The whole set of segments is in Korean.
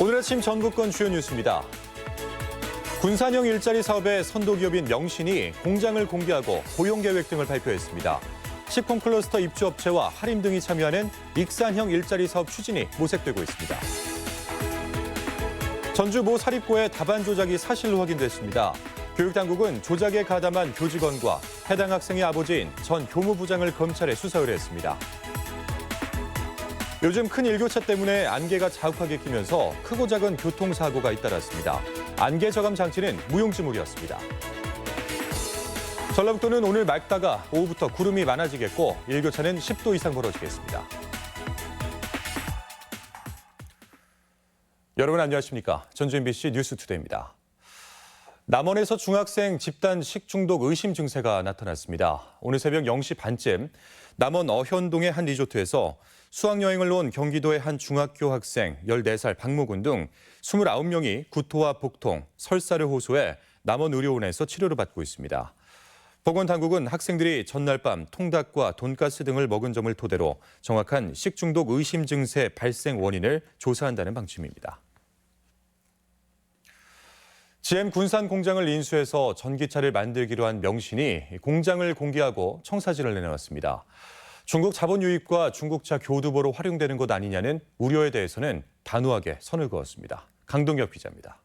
오늘 아침 전국권 주요 뉴스입니다. 군산형 일자리 사업의 선도기업인 명신이 공장을 공개하고 고용 계획 등을 발표했습니다. 식품 클러스터 입주업체와 하림 등이 참여하는 익산형 일자리 사업 추진이 모색되고 있습니다. 전주 모 사립고의 답안 조작이 사실로 확인됐습니다. 교육당국은 조작에 가담한 교직원과 해당 학생의 아버지인 전 교무부장을 검찰에 수사 의뢰했습니다. 요즘 큰 일교차 때문에 안개가 자욱하게 끼면서 크고 작은 교통사고가 잇따랐습니다. 안개 저감 장치는 무용지물이었습니다. 전라북도는 오늘 맑다가 오후부터 구름이 많아지겠고 일교차는 10도 이상 벌어지겠습니다. 여러분 안녕하십니까? 전주 MBC 뉴스투데이입니다. 남원에서 중학생 집단 식중독 의심 증세가 나타났습니다. 오늘 새벽 0시 반쯤 남원 어현동의 한 리조트에서 수학여행을 온 경기도의 한 중학교 학생 14살 박모군 등 29명이 구토와 복통, 설사를 호소해 남원의료원에서 치료를 받고 있습니다. 보건당국은 학생들이 전날 밤 통닭과 돈가스 등을 먹은 점을 토대로 정확한 식중독 의심 증세 발생 원인을 조사한다는 방침입니다. GM 군산 공장을 인수해서 전기차를 만들기로 한 명신이 공장을 공개하고 청사진을 내놨습니다. 중국 자본 유입과 중국차 교두보로 활용되는 것 아니냐는 우려에 대해서는 단호하게 선을 그었습니다. 강동엽 기자입니다.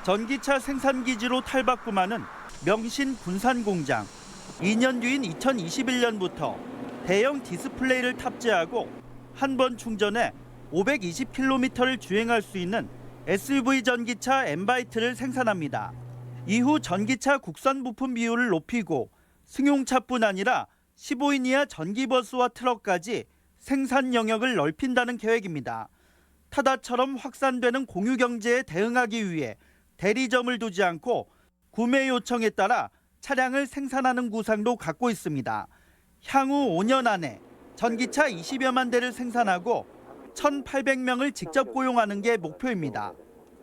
전기차 생산기지로 탈바꿈하는 명신 군산 공장. 2년 뒤인 2021년부터 대형 디스플레이를 탑재하고 한 번 충전에 520km를 주행할 수 있는 SUV 전기차 엠바이트를 생산합니다. 이후 전기차 국산 부품 비율을 높이고 승용차뿐 아니라 15인 이하 전기버스와 트럭까지 생산 영역을 넓힌다는 계획입니다. 타다처럼 확산되는 공유 경제에 대응하기 위해 대리점을 두지 않고 구매 요청에 따라 차량을 생산하는 구상도 갖고 있습니다. 향후 5년 안에 전기차 20여만 대를 생산하고 1,800명을 직접 고용하는 게 목표입니다.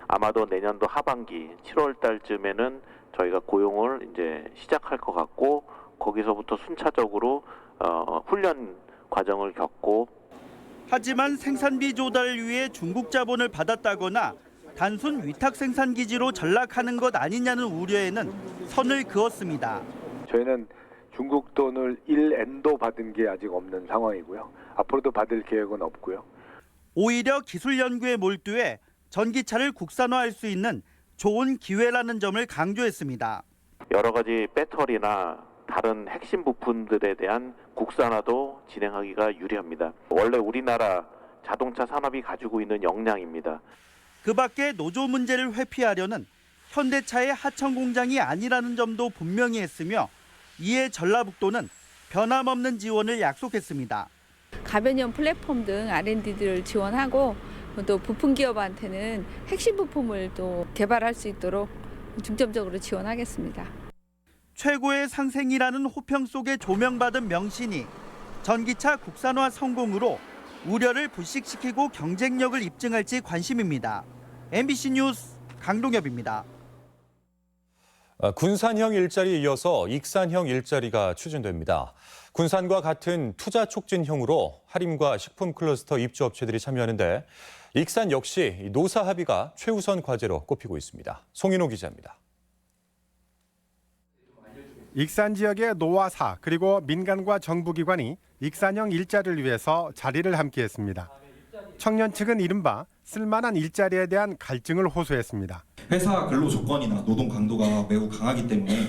아마도 내년도 하반기 7월 달쯤에는 저희가 고용을 이제 시작할 것 같고 거기서부터 순차적으로 훈련 과정을 겪고. 하지만 생산비 조달을 위해 중국 자본을 받았다거나 단순 위탁 생산 기지로 전락하는 것 아니냐는 우려에는 선을 그었습니다. 저희는 중국 돈을 1엔도 받은 게 아직 없는 상황이고요. 앞으로도 받을 계획은 없고요. 오히려 기술 연구에 몰두해 전기차를 국산화할 수 있는 좋은 기회라는 점을 강조했습니다. 여러 가지 배터리나 다른 핵심 부품들에 대한 국산화도 진행하기가 유리합니다. 원래 우리나라 자동차 산업이 가지고 있는 역량입니다. 그 밖에 노조 문제를 회피하려는 현대차의 하청 공장이 아니라는 점도 분명히 했으며 이에 전라북도는 변함없는 지원을 약속했습니다. 가변형 플랫폼 등 R&D를 지원하고 또 부품 기업한테는 핵심 부품을 또 개발할 수 있도록 중점적으로 지원하겠습니다. 최고의 상생이라는 호평 속에 조명받은 명신이 전기차 국산화 성공으로 우려를 불식시키고 경쟁력을 입증할지 관심입니다. MBC 뉴스 강동엽입니다. 군산형 일자리에 이어서 익산형 일자리가 추진됩니다. 군산과 같은 투자 촉진형으로 하림과 식품 클러스터 입주업체들이 참여하는데 익산 역시 노사 합의가 최우선 과제로 꼽히고 있습니다. 송인호 기자입니다. 익산 지역의 노화사 그리고 민간과 정부기관이 익산형 일자리를 위해서 자리를 함께했습니다. 청년 측은 이른바 쓸만한 일자리에 대한 갈증을 호소했습니다. 회사 근로 조건이나 노동 강도가 매우 강하기 때문에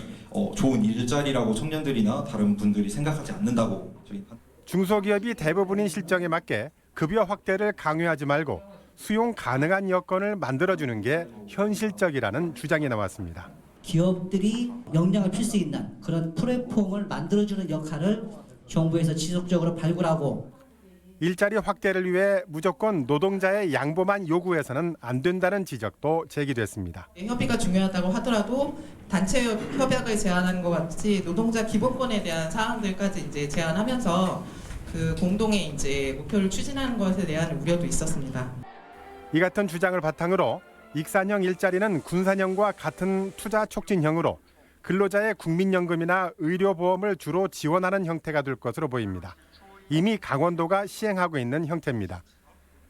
좋은 일자리라고 청년들이나 다른 분들이 생각하지 않는다고 중소기업이 대부분인 실정에 맞게 급여 확대를 강요하지 말고 수용 가능한 여건을 만들어주는 게 현실적이라는 주장이 나왔습니다. 기업들이 역량을 필 수 있는 그런 플랫폼을 만들어주는 역할을 정부에서 지속적으로 발굴하고 일자리 확대를 위해 무조건 노동자의 양보만 요구해서는 안 된다는 지적도 제기됐습니다. 협의가 중요하다고 하더라도 단체 협약을 제안하는 것 같이 노동자 기본권에 대한 사항들까지 이제 제안하면서 그 공동의 이제 목표를 추진하는 것에 대한 우려도 있었습니다. 이 같은 주장을 바탕으로 익산형 일자리는 군산형과 같은 투자 촉진형으로 근로자의 국민연금이나 의료보험을 주로 지원하는 형태가 될 것으로 보입니다. 이미 강원도가 시행하고 있는 형태입니다.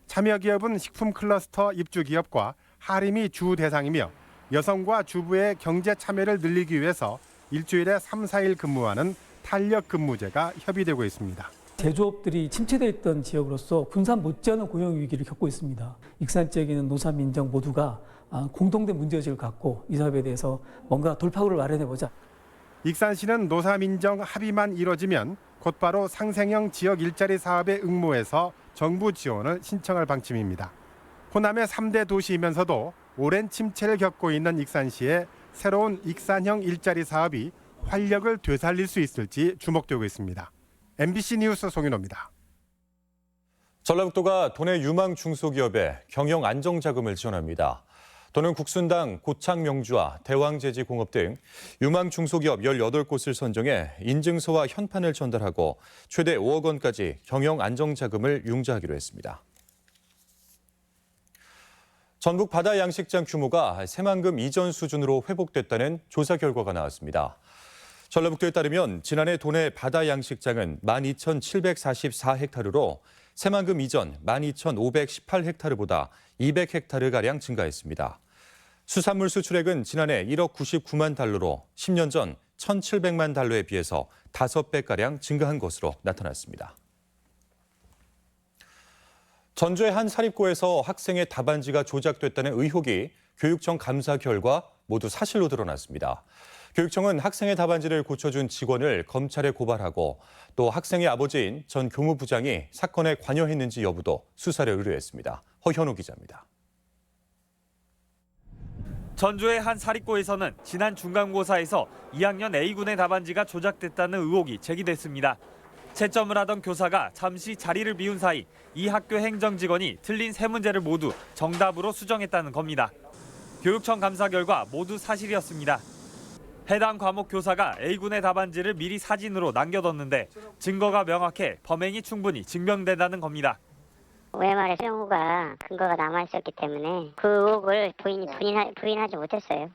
참여기업은 식품 클러스터 입주기업과 하림이 주 대상이며 여성과 주부의 경제 참여를 늘리기 위해서 일주일에 3, 4일 근무하는 탄력 근무제가 협의되고 있습니다. 제조업들이 침체되어 있던 지역으로서 군산 못지않은 고용 위기를 겪고 있습니다. 익산 지역에는 노사 민정 모두가 공통된 문제의식을 갖고 이 사업에 대해서 뭔가 돌파구를 마련해보자. 익산시는 노사 민정 합의만 이뤄지면 곧바로 상생형 지역 일자리 사업에 응모해서 정부 지원을 신청할 방침입니다. 호남의 3대 도시이면서도 오랜 침체를 겪고 있는 익산시의 새로운 익산형 일자리 사업이 활력을 되살릴 수 있을지 주목되고 있습니다. MBC 뉴스 송윤호입니다. 전라북도가 도내 유망 중소기업에 경영 안정자금을 지원합니다. 도는 국순당 고창명주와 대왕제지공업 등 유망 중소기업 18곳을 선정해 인증서와 현판을 전달하고 최대 5억 원까지 경영 안정자금을 융자하기로 했습니다. 전북 바다 양식장 규모가 새만금 이전 수준으로 회복됐다는 조사 결과가 나왔습니다. 전라북도에 따르면 지난해 도내 바다 양식장은 12,744헥타르로 새만금 이전 12,518헥타르보다 200헥타르가량 증가했습니다. 수산물 수출액은 지난해 1억 99만 달러로 10년 전 1,700만 달러에 비해서 5배가량 증가한 것으로 나타났습니다. 전주의 한 사립고에서 학생의 답안지가 조작됐다는 의혹이 교육청 감사 결과 모두 사실로 드러났습니다. 교육청은 학생의 답안지를 고쳐준 직원을 검찰에 고발하고 또 학생의 아버지인 전 교무부장이 사건에 관여했는지 여부도 수사를 의뢰했습니다. 허현우 기자입니다. 전주의 한 사립고에서는 지난 중간고사에서 2학년 A군의 답안지가 조작됐다는 의혹이 제기됐습니다. 채점을 하던 교사가 잠시 자리를 비운 사이 이 학교 행정직원이 틀린 세 문제를 모두 정답으로 수정했다는 겁니다. 교육청 감사 결과 모두 사실이었습니다. 해당 과목 교사가 A군의 답안지를 미리 사진으로 남겨뒀는데 증거가 명확해 범행이 충분히 증명된다는 겁니다. OMR의 수용호가 근거가 남아있었기 때문에 그 의혹을 부인하지 못했어요.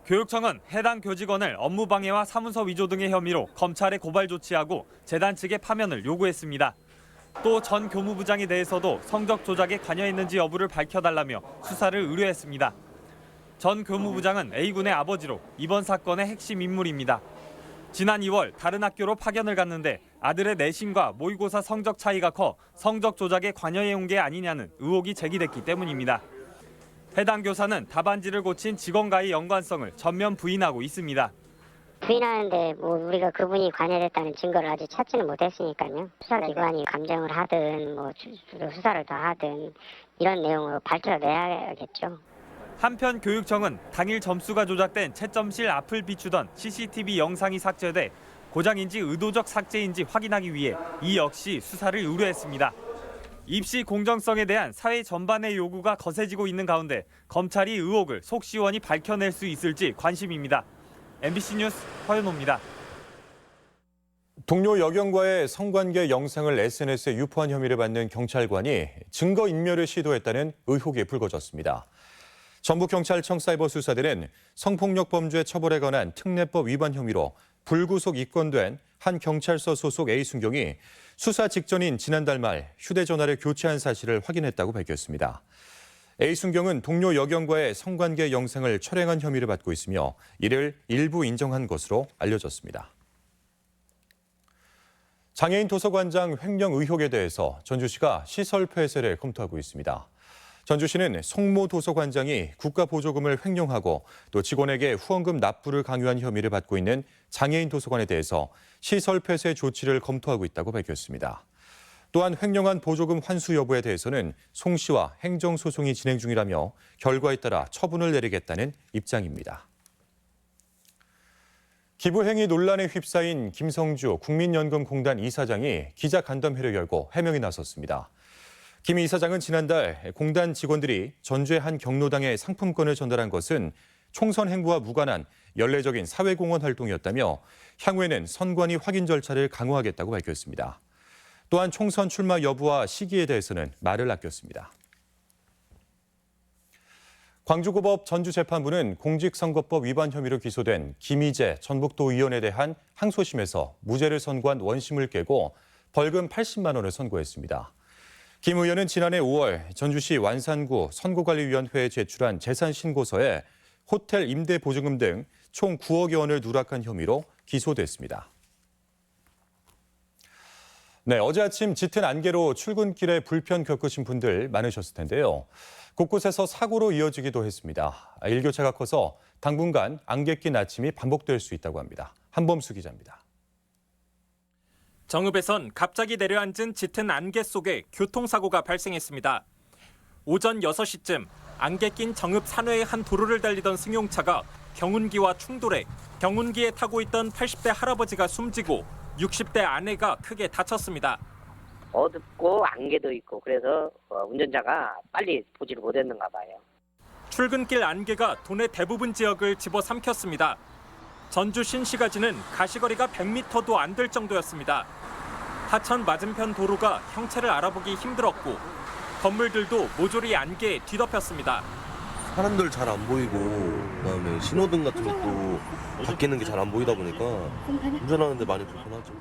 교육청은 해당 교직원을 업무방해와 사문서 위조 등의 혐의로 검찰에 고발 조치하고 재단 측의 파면을 요구했습니다. 또 전 교무부장에 대해서도 성적 조작에 관여했는지 여부를 밝혀달라며 수사를 의뢰했습니다. 전 교무부장은 A군의 아버지로 이번 사건의 핵심 인물입니다. 지난 2월 다른 학교로 파견을 갔는데 아들의 내신과 모의고사 성적 차이가 커 성적 조작에 관여해온 게 아니냐는 의혹이 제기됐기 때문입니다. 해당 교사는 답안지를 고친 직원과의 연관성을 전면 부인하고 있습니다. 부인하는데 우리가 그분이 관여됐다는 증거를 아직 찾지는 못했으니까요. 수사기관이 감정을 하든 수사를 더 하든 이런 내용으로 밝혀내야겠죠. 한편 교육청은 당일 점수가 조작된 채점실 앞을 비추던 CCTV 영상이 삭제돼 고장인지 의도적 삭제인지 확인하기 위해 이 역시 수사를 의뢰했습니다. 입시 공정성에 대한 사회 전반의 요구가 거세지고 있는 가운데 검찰이 의혹을 속 시원히 밝혀낼 수 있을지 관심입니다. MBC 뉴스 허연호입니다. 동료 여경과의 성관계 영상을 SNS에 유포한 혐의를 받는 경찰관이 증거인멸을 시도했다는 의혹이 불거졌습니다. 전북경찰청 사이버수사대는 성폭력 범죄 처벌에 관한 특례법 위반 혐의로 불구속 입건된 한 경찰서 소속 A순경이 수사 직전인 지난달 말 휴대전화를 교체한 사실을 확인했다고 밝혔습니다. A순경은 동료 여경과의 성관계 영상을 촬영한 혐의를 받고 있으며 이를 일부 인정한 것으로 알려졌습니다. 장애인 도서관장 횡령 의혹에 대해서 전주시가 시설 폐쇄를 검토하고 있습니다. 전주시는 송모 도서관장이 국가보조금을 횡령하고 또 직원에게 후원금 납부를 강요한 혐의를 받고 있는 장애인 도서관에 대해서 시설 폐쇄 조치를 검토하고 있다고 밝혔습니다. 또한 횡령한 보조금 환수 여부에 대해서는 송 씨와 행정소송이 진행 중이라며 결과에 따라 처분을 내리겠다는 입장입니다. 기부행위 논란에 휩싸인 김성주 국민연금공단 이사장이 기자간담회를 열고 해명에 나섰습니다. 김 이사장은 지난달 공단 직원들이 전주의 한 경로당에 상품권을 전달한 것은 총선 행보와 무관한 연례적인 사회공헌 활동이었다며 향후에는 선관위 확인 절차를 강화하겠다고 밝혔습니다. 또한 총선 출마 여부와 시기에 대해서는 말을 아꼈습니다. 광주고법 전주재판부는 공직선거법 위반 혐의로 기소된 김희재 전북도의원에 대한 항소심에서 무죄를 선고한 원심을 깨고 벌금 80만 원을 선고했습니다. 김 의원은 지난해 5월 전주시 완산구 선거관리위원회에 제출한 재산신고서에 호텔 임대 보증금 등 총 9억여 원을 누락한 혐의로 기소됐습니다. 네, 어제 아침 짙은 안개로 출근길에 불편 겪으신 분들 많으셨을 텐데요. 곳곳에서 사고로 이어지기도 했습니다. 일교차가 커서 당분간 안개 낀 아침이 반복될 수 있다고 합니다. 한범수 기자입니다. 정읍에선 갑자기 내려앉은 짙은 안개 속에 교통사고가 발생했습니다. 오전 6시쯤 안개 낀 정읍 산회의 한 도로를 달리던 승용차가 경운기와 충돌해 경운기에 타고 있던 80대 할아버지가 숨지고 60대 아내가 크게 다쳤습니다. 어둡고 안개도 있고 그래서 운전자가 빨리 보지를 못했는가 봐요. 출근길 안개가 도내 대부분 지역을 집어삼켰습니다. 전주 신시가지는 가시거리가 100m도 안 될 정도였습니다. 하천 맞은편 도로가 형체를 알아보기 힘들었고 건물들도 모조리 안개에 뒤덮였습니다. 사람들 잘 안 보이고 그다음에 신호등 같은 것도 바뀌는 게 잘 안 보이다 보니까 운전하는데 많이 불편하죠.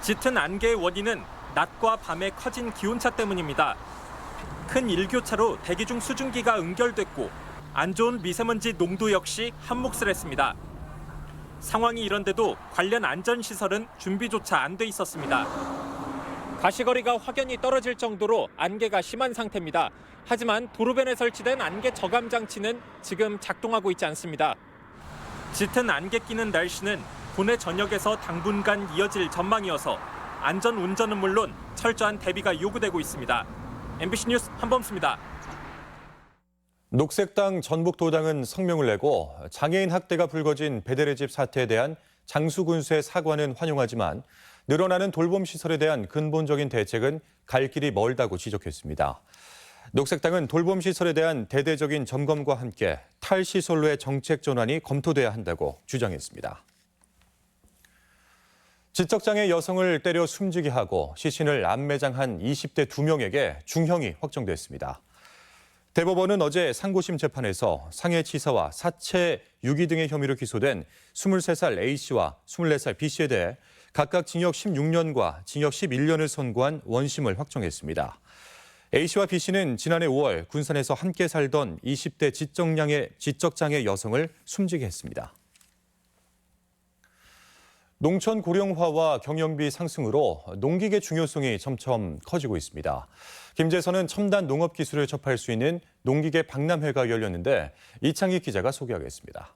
짙은 안개의 원인은 낮과 밤의 커진 기온차 때문입니다. 큰 일교차로 대기 중 수증기가 응결됐고 안 좋은 미세먼지 농도 역시 한몫을 했습니다. 상황이 이런데도 관련 안전시설은 준비조차 안 돼 있었습니다. 가시거리가 확연히 떨어질 정도로 안개가 심한 상태입니다. 하지만 도로변에 설치된 안개 저감 장치는 지금 작동하고 있지 않습니다. 짙은 안개 끼는 날씨는 도내 전역에서 당분간 이어질 전망이어서 안전 운전은 물론 철저한 대비가 요구되고 있습니다. MBC 뉴스 한범수입니다. 녹색당 전북도당은 성명을 내고 장애인 학대가 불거진 베델의 집 사태에 대한 장수군수의 사과는 환영하지만 늘어나는 돌봄시설에 대한 근본적인 대책은 갈 길이 멀다고 지적했습니다. 녹색당은 돌봄시설에 대한 대대적인 점검과 함께 탈시설로의 정책 전환이 검토돼야 한다고 주장했습니다. 지적장애 여성을 때려 숨지게 하고 시신을 암매장한 20대 2명에게 중형이 확정됐습니다. 대법원은 어제 상고심 재판에서 상해치사와 사체 유기 등의 혐의로 기소된 23살 A씨와 24살 B씨에 대해 각각 징역 16년과 징역 11년을 선고한 원심을 확정했습니다. A씨와 B씨는 지난해 5월 군산에서 함께 살던 20대 지적장애 여성을 숨지게 했습니다. 농촌 고령화와 경영비 상승으로 농기계 중요성이 점점 커지고 있습니다. 김제에서는 첨단 농업 기술을 접할 수 있는 농기계 박람회가 열렸는데 이창희 기자가 소개하겠습니다.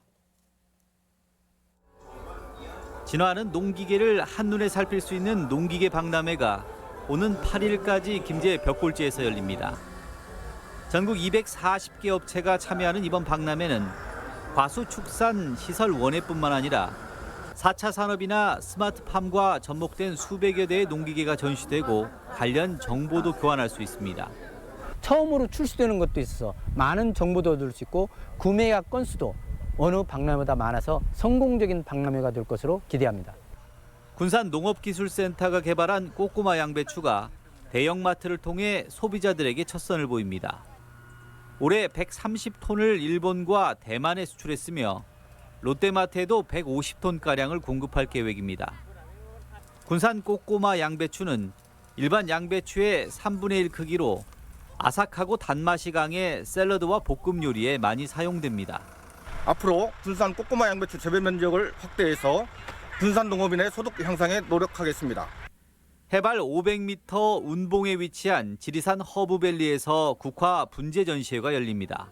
진화하는 농기계를 한눈에 살필 수 있는 농기계 박람회가 오는 8일까지 김제 벽골지에서 열립니다. 전국 240개 업체가 참여하는 이번 박람회는 과수축산 시설 원회뿐만 아니라 4차 산업이나 스마트팜과 접목된 수백여 대의 농기계가 전시되고 관련 정보도 교환할 수 있습니다. 처음으로 출시되는 것도 있어서 많은 정보도 얻을 수 있고 구매약 건수도 어느 박람회보다 많아서 성공적인 박람회가 될 것으로 기대합니다. 군산 농업기술센터가 개발한 꼬꼬마 양배추가 대형마트를 통해 소비자들에게 첫 선을 보입니다. 올해 130톤을 일본과 대만에 수출했으며 롯데마트에도 150톤가량을 공급할 계획입니다. 군산 꼬꼬마 양배추는 일반 양배추의 3분의 1 크기로 아삭하고 단맛이 강해 샐러드와 볶음 요리에 많이 사용됩니다. 앞으로 군산 꼬꼬마 양배추 재배 면적을 확대해서 군산 농업인의 소득 향상에 노력하겠습니다. 해발 500m 운봉에 위치한 지리산 허브밸리에서 국화 분재 전시회가 열립니다.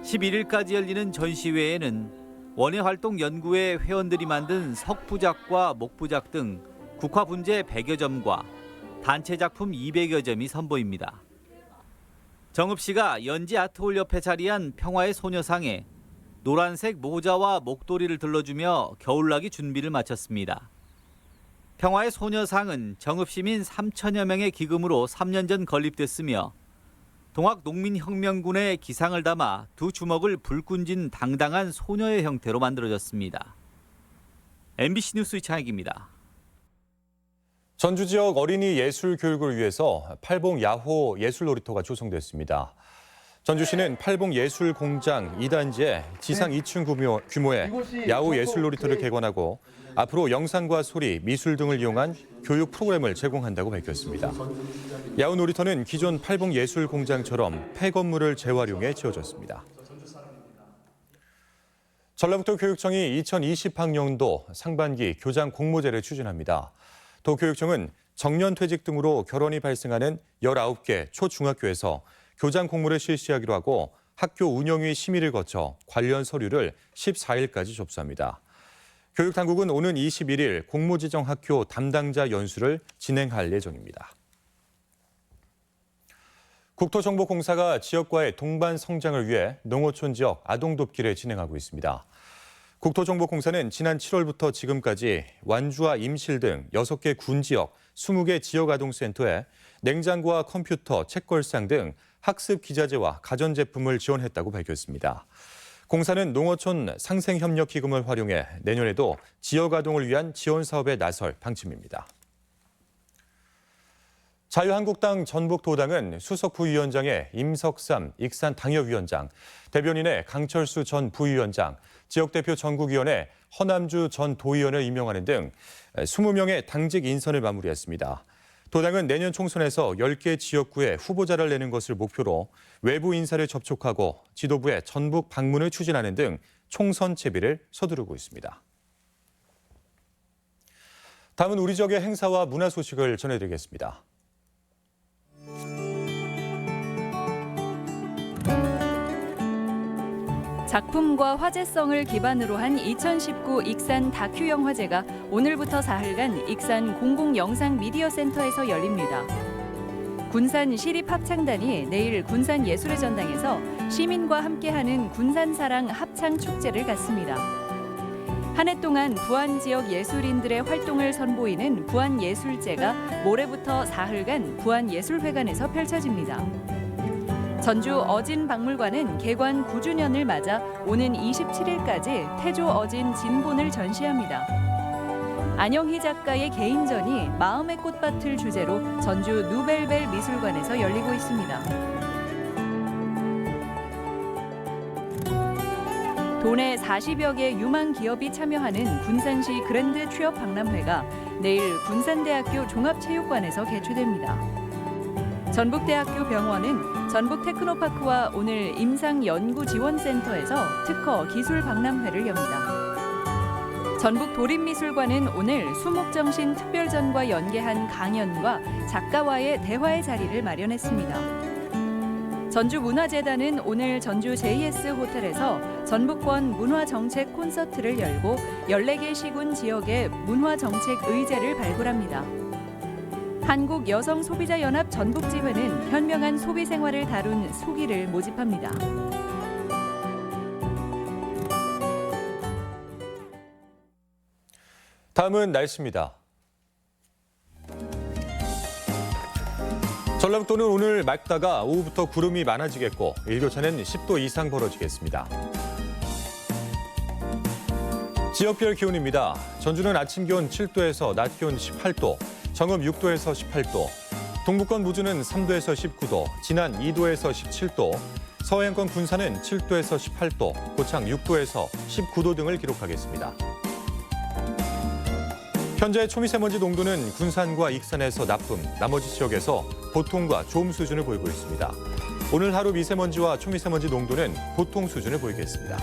11일까지 열리는 전시회에는 원예활동 연구회 회원들이 만든 석부작과 목부작 등 국화 분재 100여 점과 단체 작품 200여 점이 선보입니다. 정읍시가 연지 아트홀 옆에 자리한 평화의 소녀상에 노란색 모자와 목도리를 들러주며 겨울나기 준비를 마쳤습니다. 평화의 소녀상은 정읍시민 3천여 명의 기금으로 3년 전 건립됐으며 동학농민혁명군의 기상을 담아 두 주먹을 불끈진 당당한 소녀의 형태로 만들어졌습니다. MBC 뉴스 이창익입니다. 전주 지역 어린이 예술 교육을 위해서 팔봉 야호 예술놀이터가 조성됐습니다. 전주시는 팔봉 예술공장 2단지에 지상 2층 규모의 야호 예술놀이터를 개관하고 앞으로 영상과 소리, 미술 등을 이용한 교육 프로그램을 제공한다고 밝혔습니다. 야후 놀이터는 기존 팔봉예술공장처럼 폐건물을 재활용해 지어졌습니다. 전라북도 교육청이 2020학년도 상반기 교장 공모제를 추진합니다. 도교육청은 정년퇴직 등으로 결혼이 발생하는 19개 초중학교에서 교장 공모를 실시하기로 하고 학교 운영위 심의를 거쳐 관련 서류를 14일까지 접수합니다. 교육당국은 오는 21일 공모 지정 학교 담당자 연수를 진행할 예정입니다. 국토정보공사가 지역과의 동반 성장을 위해 농어촌 지역 아동 돕기를 진행하고 있습니다. 국토정보공사는 지난 7월부터 지금까지 완주와 임실 등 6개 군 지역, 20개 지역아동센터에 냉장고와 컴퓨터, 책걸상 등 학습 기자재와 가전제품을 지원했다고 밝혔습니다. 공사는 농어촌 상생협력기금을 활용해 내년에도 지역아동을 위한 지원 사업에 나설 방침입니다. 자유한국당 전북도당은 수석 부위원장에 임석삼 익산당협위원장, 대변인에 강철수 전 부위원장, 지역대표 전국위원회 허남주 전 도의원을 임명하는 등 20명의 당직 인선을 마무리했습니다. 도당은 내년 총선에서 10개 지역구에 후보자를 내는 것을 목표로 외부 인사를 접촉하고 지도부의 전북 방문을 추진하는 등 총선 채비를 서두르고 있습니다. 다음은 우리 지역의 행사와 문화 소식을 전해드리겠습니다. 작품과 화제성을 기반으로 한 2019 익산 다큐영화제가 오늘부터 사흘간 익산 공공영상미디어센터에서 열립니다. 군산 시립합창단이 내일 군산예술의 전당에서 시민과 함께하는 군산사랑 합창축제를 갖습니다. 한 해 동안 부안 지역 예술인들의 활동을 선보이는 부안예술제가 모레부터 사흘간 부안예술회관에서 펼쳐집니다. 전주 어진박물관은 개관 9주년을 맞아 오는 27일까지 태조 어진 진본을 전시합니다. 안영희 작가의 개인전이 마음의 꽃밭을 주제로 전주 누벨벨 미술관에서 열리고 있습니다. 도내 40여 개 유망 기업이 참여하는 군산시 그랜드 취업 박람회가 내일 군산대학교 종합체육관에서 개최됩니다. 전북대학교 병원은 전북테크노파크와 오늘 임상연구지원센터에서 특허 기술 박람회를 엽니다. 전북도립미술관은 오늘 수목정신 특별전과 연계한 강연과 작가와의 대화의 자리를 마련했습니다. 전주문화재단은 오늘 전주 JS 호텔에서 전북권 문화정책 콘서트를 열고 14개 시군 지역의 문화정책 의제를 발굴합니다. 한국여성소비자연합 전북지회는 현명한 소비생활을 다룬 소기를 모집합니다. 다음은 날씨입니다. 전라북도는 오늘 맑다가 오후부터 구름이 많아지겠고 일교차는 10도 이상 벌어지겠습니다. 지역별 기온입니다. 전주는 아침 기온 7도에서 낮 기온 18도, 정읍 6도에서 18도, 동부권 무주는 3도에서 19도, 진안 2도에서 17도, 서해안권 군산은 7도에서 18도, 고창 6도에서 19도 등을 기록하겠습니다. 현재 초미세먼지 농도는 군산과 익산에서 나쁨, 나머지 지역에서 보통과 좋음 수준을 보이고 있습니다. 오늘 하루 미세먼지와 초미세먼지 농도는 보통 수준을 보이겠습니다.